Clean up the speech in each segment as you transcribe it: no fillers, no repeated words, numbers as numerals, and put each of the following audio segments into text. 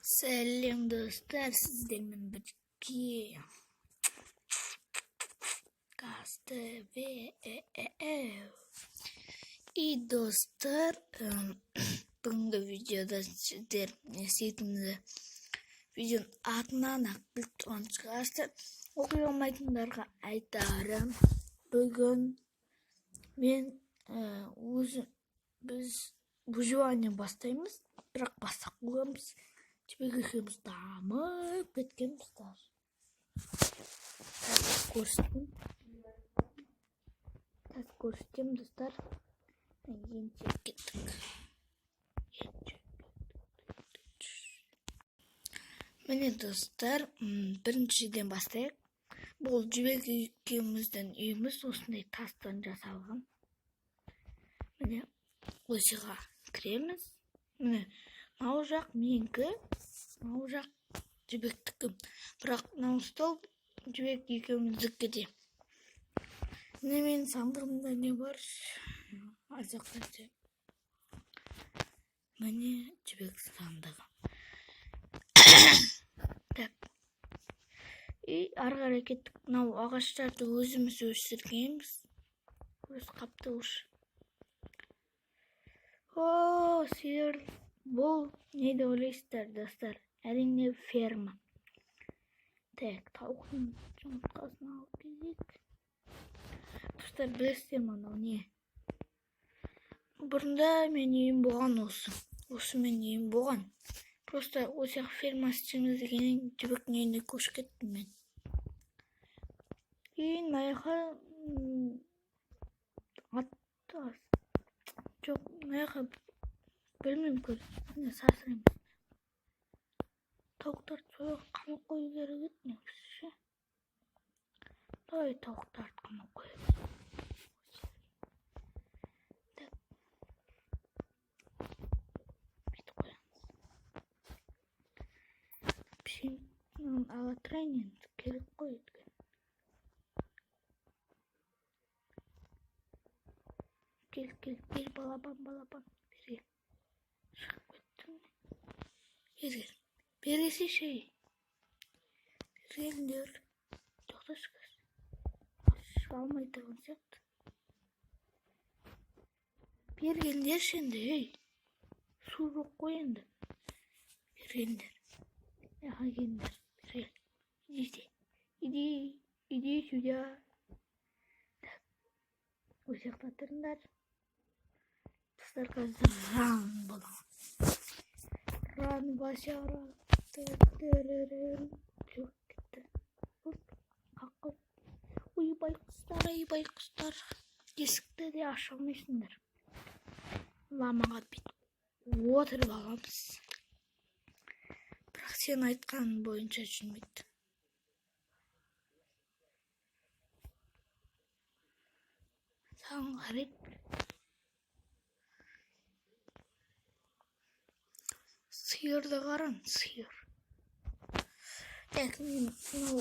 Сәлем достар, сіздермен бірге КСТВ. И достар, бүгінгі видеода сіздер сүйкімді видеоның атынан-ақ біліп тұрған шығарсыздар. Оқи алмайтындарға айтарым, бүгін біз выживание бастаймыз, бірақ бастап қойғанбыз. Жібек екеуміз дамып кеткенбіз даже. Көрсетем достар. Еншек кеттік. Міне достар, біріншіден бастайық. Бұл жібек екеуміздің үйіміз осындай тастан жасалған. Міне осыға кіреміз. Міне мынау жақ менікі, мынау жақ жібектікі. Бірақ мынау стол жібек екеуміздікі де. Міне менің сандығымда не бар? Азақтай. Міне жібек сандығы. Так. И ары қарай кеттік. Мынау ағаштарды өзіміз өсіргенбіз. Өз қапты ұш. О, сиыр. Бұл не деп ойлайсыздар достар? Әрине ферма. Так, тауықтың жұмыртқасын алып келейік. Достар, білесіздер ме анау не? Бұрында мен үйім болған осы. Осы мен үйім болған. Просто осы ферма істейміз дегеннен жібектің үйіне көшіп кеттім мен. Кейін аяққа жоқ, аяққа білмеймін көріп, сасыраймыз. Тауықтарды сояға қамап қою керек еді, негізі. Давай тауықтарды қамап қоямыз. Так. Бүйтіп қоямыз. Пішен ала тұрайын енді, керек қой еткен. Кел, балапан. Бері. Шығып кеттің. Ергер. Бересі шей. Бергендер. Жоқта шығар. Шыға алмай тұрған сияқты. Бергендер шенде, ей. Су жоқ қой енді. Бергендер. Келгендер. Иди сюда. Так. Өз жақта тұрыңдар. Достар, қазір ран болады. Ран басара. Жоқ кетті. Қаққыз. Ой, байқұстар. Есікті де аша алмайсыңдар. Ламаға бүйтіп отырып аламыз. Бірақ сен айтқан бойынша жүрмейді. Саған қарайып. Сиырды қаран, сиыр. Так, мен мынау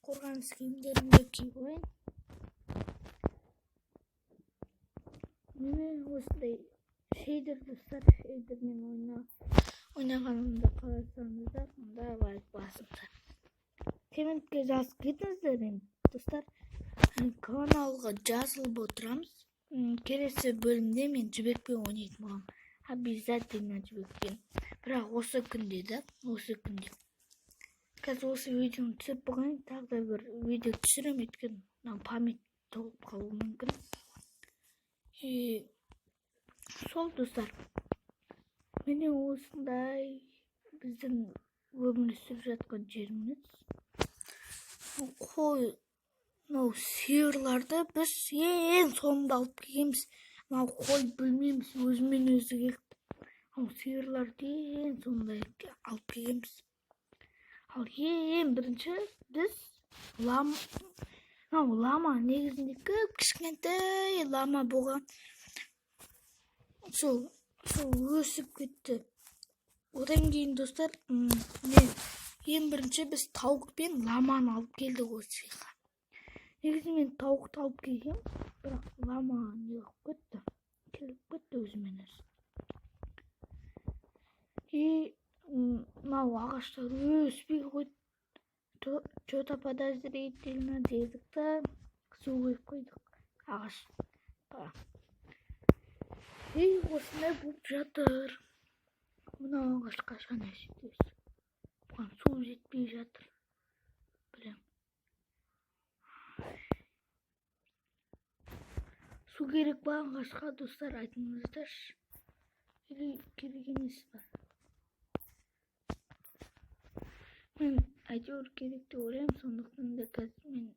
қорғаныс киімдерімді киіп қояйын. Міне осындай шейдер достар, шейдермен ойнағанымды қаласаңыздар, онда лайк басыңыздар. Комментке жазып кетіңіздер енді достар. Каналға жазылып отырамыз. Келесі бөлімде мен жібекпен ойнайтын боламын. Обязательно жібекпен. Бірақ осы күнде да, осы күнде. Қазір осы видеоны түсіп болған, тағы бір видео түсірем еткен. Память толып қалуы мүмкін. Сол достар. Міне осындай біздің өмір сүріп жатқан жеріміз. Қой, мынау сиырларды біз ең соңында алып келгенбіз. Мынау қой білмейміз, өзімен өзі келді. Сиырларды ең соңында алып келгенбіз. Ал ең бірінші біз лама негізінде көп кішкентай лама болған. Сол өсіп кетті. Одан кейін достар, ең бірінші біз тауық пен ламаны алып келдік осыға. Негізі мен тауықты алып келгем, бірақ лама не қылып кетті. Келіп кетті өзімен өзі. И мынау ағаштар өспей қойды. Что-то подозрительно дедік та су құйып қойдық ағашқа. Осындай болып жатыр. Мынау ағаш қашан өседі? Бұған су жетпей жатыр. Білем. Су керек ба ағашқа, достар, айтыңыздаршы. Керек емес па? Мен әйтеуір керек деп ойлаймын, сондықтан да қазір мен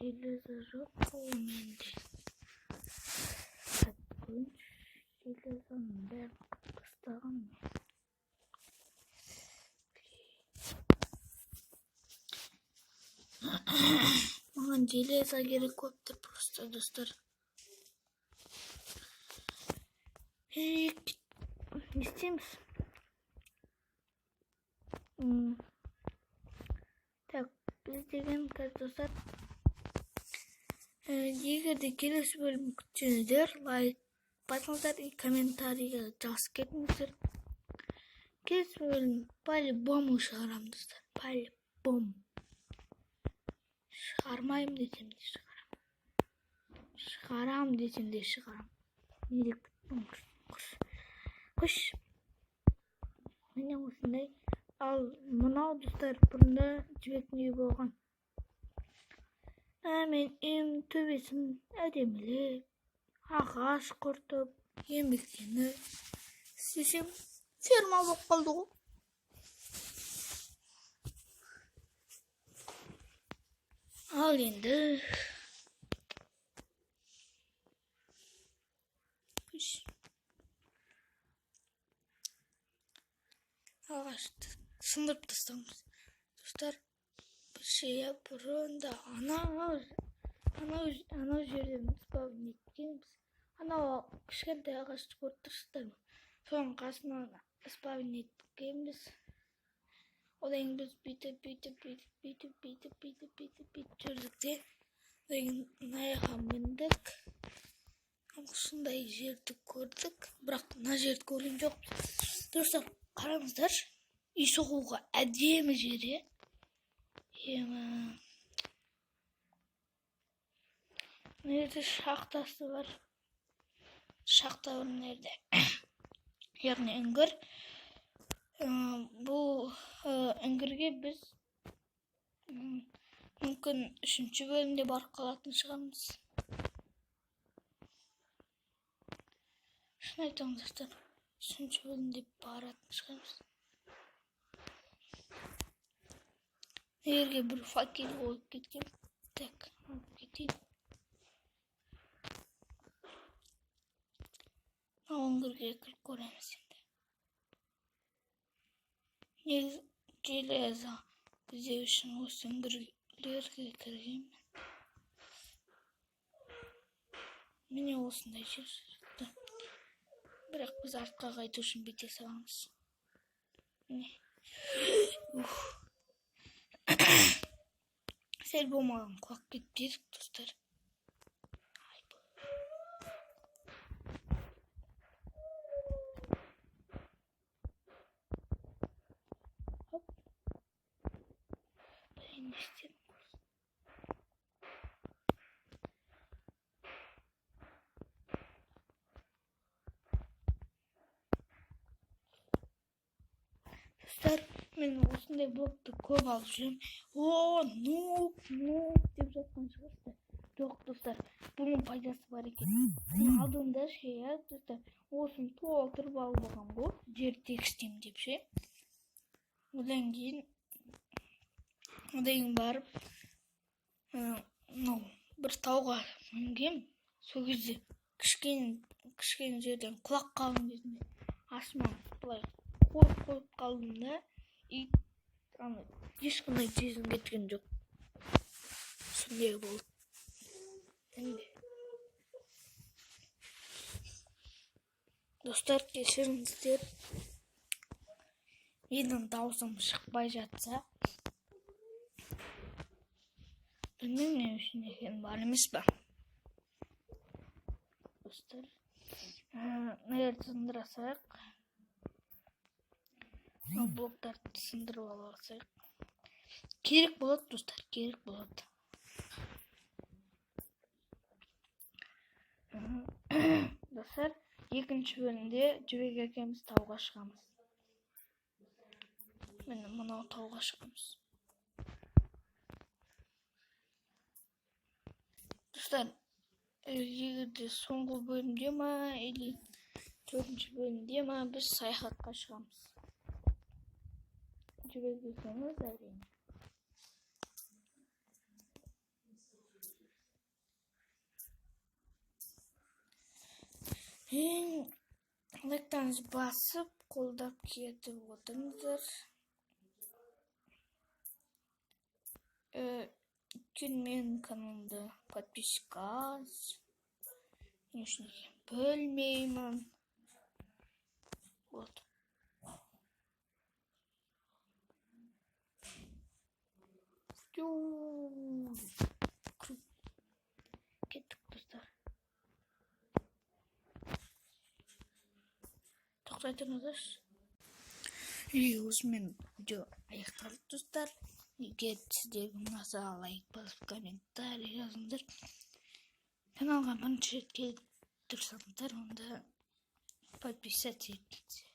железо жоқ қой менде. Железоның бәрін тастаған мен. Маған железо керек көпті просто, достар. Не істейміз? Так, біз деген қазір, достар, егер де келесі бөлім күтсеңіздер, лайк басыңыздар и комментарийға жазып кетіңіздер. Келесі бөлім по-любому шығарамын, достар. По-любому. Шығармайым десем де шығарам. Шығарам десем де шығарам. Нелік құш. Міне осындай. Ал мынау, достар, бұрында жібектің үйі болған. Мен үйімнің төбесін әдемілеп, ағаш құртып, еңбектеніп істесем, ферма болып қалды ғой. Ал енді ағашты сындырып тастаймыз. Достар, бір шея бұрында анау жерден спавн еткенбіз. Анау кішкентай ағашты көріп тұрсыздар ма? Соның қасынан спавн еткенбіз. Одан біз бүйтіп жүрдік те, мынаяққа міндік. Осындай жерді көрдік, бірақ мына жерді көрген жоқпыз. Достар, қараңыздар, үй соғуға әдемі жері. Мына жерде шахтасы бар. Шахта бар мына жерде. Яғни үңгір. Бұл үңгірге біз мүмкін 3-ші бөлімде барып қалатын шығармыз. Шын айтамын, достар, 3-ші бөлімде баратын шығармыз. Жерге бір факел қойып кеткен. Так, алып кетейін. Үңгірге кіріп көреміз енді. Негізі железо іздеу үшін осы үңгірлерге кіргенмін. Міне осындай жер шықты. Бірақ біз артқа қайту үшін бете саламыз. Міне. Сәл болмаған құлап кетпедік, достар. Достар, мен осындай блокты көп алып жүрем. Нуп деп жатқан шығарсыздар. Жоқ, достар, бұның пайдасы бар екен. Алдында ше, достар, осыны толтырып алып алғам ғой, жер тегістем деп ше. Одан кейін барып, бір тауға мінгем. Сол кезде кішкене жерден құлақ қалың кезінде астынан былай қойып қалдым да, ешқандай тезім кеткен жоқ. Сондай болды. Достар, кешіріңіздер. Менің даусым шықпай жатса, білмеймін не үшін екен, бар емес па? Достар, мына жерді сындырасақ, Блоктарды сындырып алсақ. Керек болады, достар, керек болады. Достар, екінші бөлімде Жібек екеуміз тауға шығамыз. Міне мынау тауға шығамыз. Достар, егерде соңғы бөлімде ма, или 4-ші бөлімде ма біз саяхатқа шығамыз. Жібек екеуміз әрине. Лайктарыңызды басып, қолдап кетіп отырыңыздар. Менің каналымда подписчикка аз. Не үшін екенін білмеймін. Вот. Кеттік, достар. Тоқтай тұрыңыздаршы. Осымен видео аяқталды, достар. Егер сіздерге ұнаса, лайк басып, комментарий жазыңыздар. Каналға бірінші рет келіп тұрсаңыздар, онда подписаться етіңіздер.